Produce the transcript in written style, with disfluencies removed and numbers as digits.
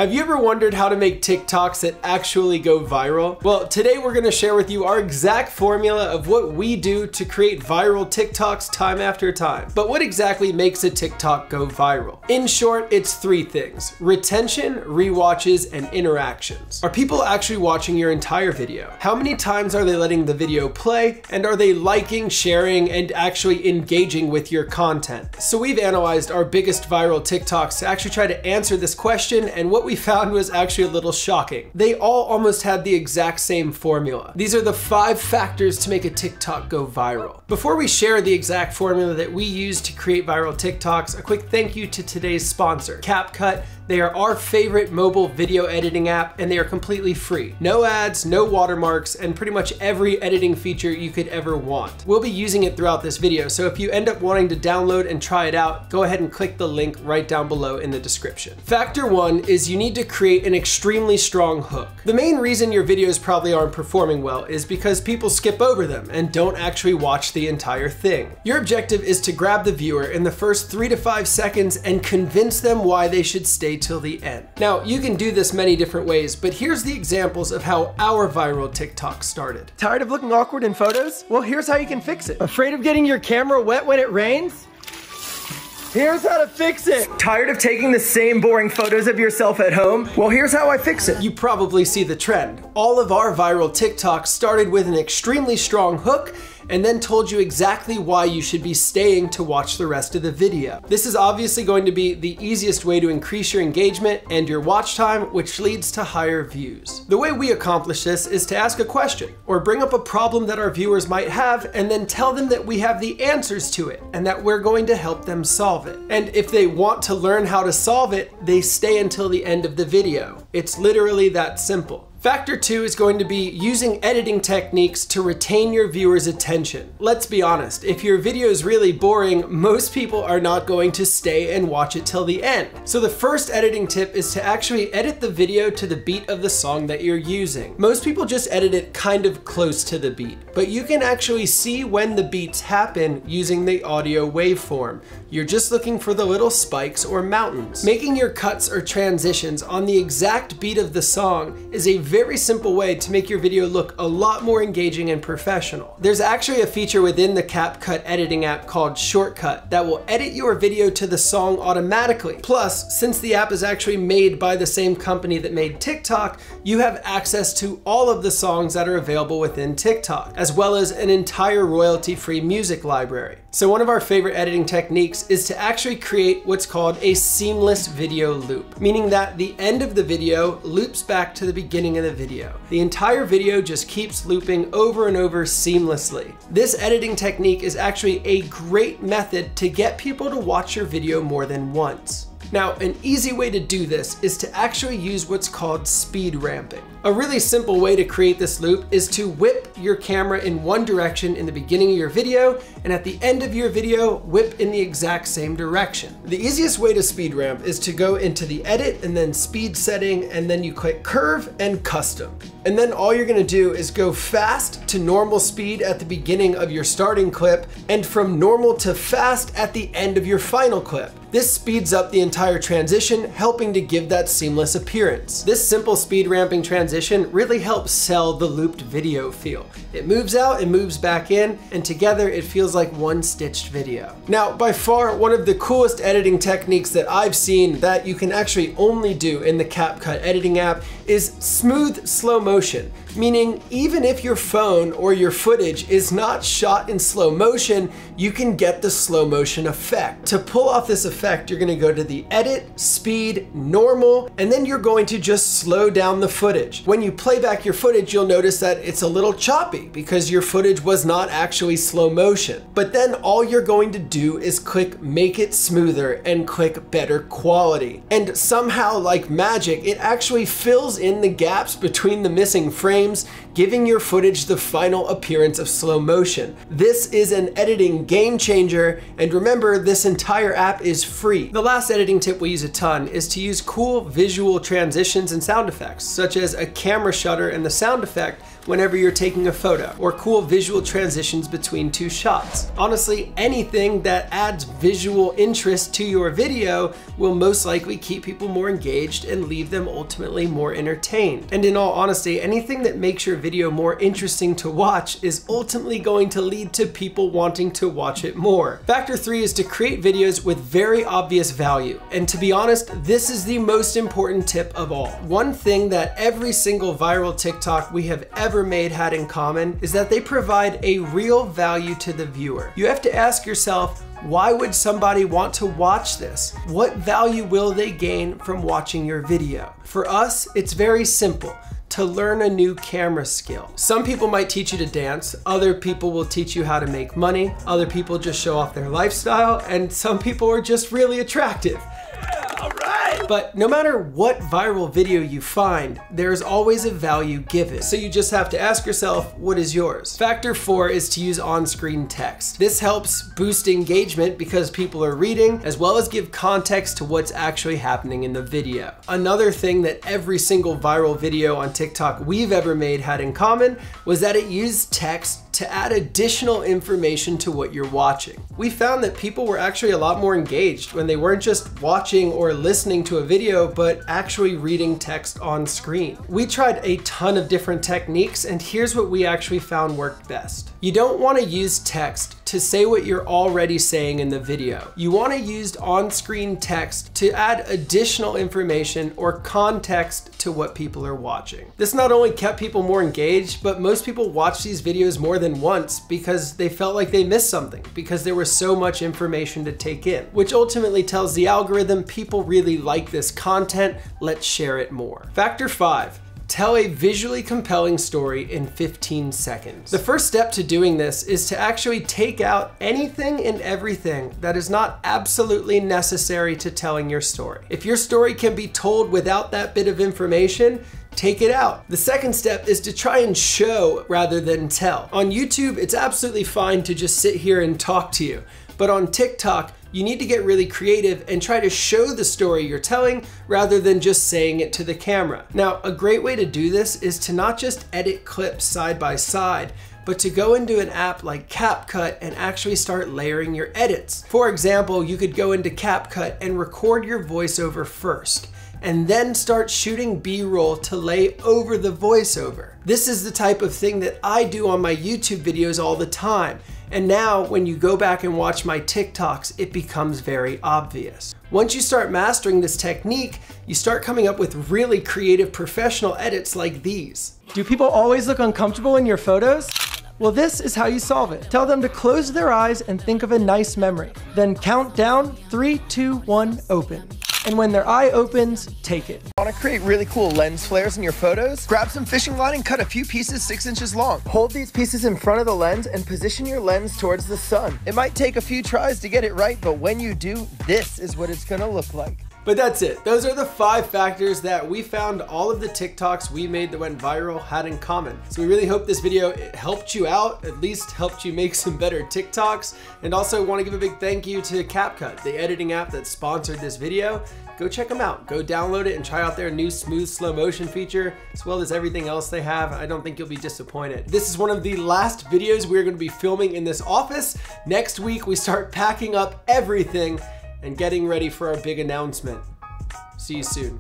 Have you ever wondered how to make TikToks that actually go viral? Well, today we're gonna share with you our exact formula of what we do to create viral TikToks time after time. But what exactly makes a TikTok go viral? In short, it's three things: retention, rewatches, and interactions. Are people actually watching your entire video? How many times are they letting the video play? And are they liking, sharing, and actually engaging with your content? So we've analyzed our biggest viral TikToks to actually try to answer this question, and what we found was actually a little shocking. They all almost had the exact same formula. These are the 5 factors to make a TikTok go viral. Before we share the exact formula that we use to create viral TikToks, a quick thank you to today's sponsor, CapCut. They are our favorite mobile video editing app, and they are completely free. No ads, no watermarks, and pretty much every editing feature you could ever want. We'll be using it throughout this video, so if you end up wanting to download and try it out, go ahead and click the link right down below in the description. Factor 1 is you need to create an extremely strong hook. The main reason your videos probably aren't performing well is because people skip over them and don't actually watch the entire thing. Your objective is to grab the viewer in the first 3 to 5 seconds and convince them why they should stay till the end. Now, you can do this many different ways, but here's the examples of how our viral TikTok started. Tired of looking awkward in photos? Well, here's how you can fix it. Afraid of getting your camera wet when it rains? Here's how to fix it. Tired of taking the same boring photos of yourself at home? Well, here's how I fix it. You probably see the trend. All of our viral TikToks started with an extremely strong hook and then told you exactly why you should be staying to watch the rest of the video. This is obviously going to be the easiest way to increase your engagement and your watch time, which leads to higher views. The way we accomplish this is to ask a question or bring up a problem that our viewers might have and then tell them that we have the answers to it and that we're going to help them solve it. And if they want to learn how to solve it, they stay until the end of the video. It's literally that simple. Factor 2 is going to be using editing techniques to retain your viewers' attention. Let's be honest, if your video is really boring, most people are not going to stay and watch it till the end. So the first editing tip is to actually edit the video to the beat of the song that you're using. Most people just edit it kind of close to the beat, but you can actually see when the beats happen using the audio waveform. You're just looking for the little spikes or mountains. Making your cuts or transitions on the exact beat of the song is a very simple way to make your video look a lot more engaging and professional. There's actually a feature within the CapCut editing app called Shortcut that will edit your video to the song automatically. Plus, since the app is actually made by the same company that made TikTok, you have access to all of the songs that are available within TikTok, as well as an entire royalty-free music library. So one of our favorite editing techniques is to actually create what's called a seamless video loop, meaning that the end of the video loops back to the beginning of the video. The entire video just keeps looping over and over seamlessly. This editing technique is actually a great method to get people to watch your video more than once. Now, an easy way to do this is to actually use what's called speed ramping. A really simple way to create this loop is to whip your camera in one direction in the beginning of your video, and at the end of your video, whip in the exact same direction. The easiest way to speed ramp is to go into the edit and then speed setting, and then you click curve and custom. And then all you're gonna do is go fast to normal speed at the beginning of your starting clip, and from normal to fast at the end of your final clip. This speeds up the entire transition, helping to give that seamless appearance. This simple speed ramping transition really helps sell the looped video feel. It moves out and moves back in, and together it feels like one stitched video. Now, by far, one of the coolest editing techniques that I've seen that you can actually only do in the CapCut editing app is smooth slow motion. Meaning, even if your phone or your footage is not shot in slow motion, you can get the slow motion effect. To pull off this effect, you're gonna go to the edit, speed, normal, and then you're going to just slow down the footage. When you play back your footage, you'll notice that it's a little choppy because your footage was not actually slow motion. But then all you're going to do is click make it smoother and click better quality. And somehow, like magic, it actually fills in the gaps between the missing frames, giving your footage the final appearance of slow motion. This is an editing game changer, and remember, this entire app is free. The last editing tip we use a ton is to use cool visual transitions and sound effects, such as a camera shutter and the sound effect whenever you're taking a photo, or cool visual transitions between two shots. Honestly, anything that adds visual interest to your video will most likely keep people more engaged and leave them ultimately more entertained. And in all honesty, anything that makes your video more interesting to watch is ultimately going to lead to people wanting to watch it more. Factor 3 is to create videos with very obvious value. And to be honest, this is the most important tip of all. One thing that every single viral TikTok we have ever made had in common is that they provide a real value to the viewer. You have to ask yourself, why would somebody want to watch this? What value will they gain from watching your video? For us, it's very simple. To learn a new camera skill. Some people might teach you to dance, other people will teach you how to make money, other people just show off their lifestyle, and some people are just really attractive. But no matter what viral video you find, there's always a value given. So you just have to ask yourself, what is yours? Factor 4 is to use on-screen text. This helps boost engagement because people are reading, as well as give context to what's actually happening in the video. Another thing that every single viral video on TikTok we've ever made had in common was that it used text to add additional information to what you're watching. We found that people were actually a lot more engaged when they weren't just watching or listening to a video, but actually reading text on screen. We tried a ton of different techniques, and here's what we actually found worked best. You don't want to use text to say what you're already saying in the video. You want to use on-screen text to add additional information or context to what people are watching. This not only kept people more engaged, but most people watch these videos more than once because they felt like they missed something, because there was so much information to take in, which ultimately tells the algorithm people really like this content, let's share it more. Factor 5. Tell a visually compelling story in 15 seconds. The first step to doing this is to actually take out anything and everything that is not absolutely necessary to telling your story. If your story can be told without that bit of information, take it out. The second step is to try and show rather than tell. On YouTube, it's absolutely fine to just sit here and talk to you. But on TikTok, you need to get really creative and try to show the story you're telling rather than just saying it to the camera. Now, a great way to do this is to not just edit clips side by side, but to go into an app like CapCut and actually start layering your edits. For example, you could go into CapCut and record your voiceover first, and then start shooting B-roll to lay over the voiceover. This is the type of thing that I do on my YouTube videos all the time. And now when you go back and watch my TikToks, it becomes very obvious. Once you start mastering this technique, you start coming up with really creative professional edits like these. Do people always look uncomfortable in your photos? Well, this is how you solve it. Tell them to close their eyes and think of a nice memory. Then count down 3, 2, 1, open. And when their eye opens, take it. Want to create really cool lens flares in your photos? Grab some fishing line and cut a few pieces 6 inches long. Hold these pieces in front of the lens and position your lens towards the sun. It might take a few tries to get it right, but when you do, this is what it's gonna look like. But that's it. Those are the 5 factors that we found all of the TikToks we made that went viral had in common. So we really hope this video helped you out, at least helped you make some better TikToks. And also want to give a big thank you to CapCut, the editing app that sponsored this video. Go check them out. Go download it and try out their new smooth slow motion feature, as well as everything else they have. I don't think you'll be disappointed. This is one of the last videos we're going to be filming in this office. Next week, we start packing up everything and getting ready for our big announcement. See you soon.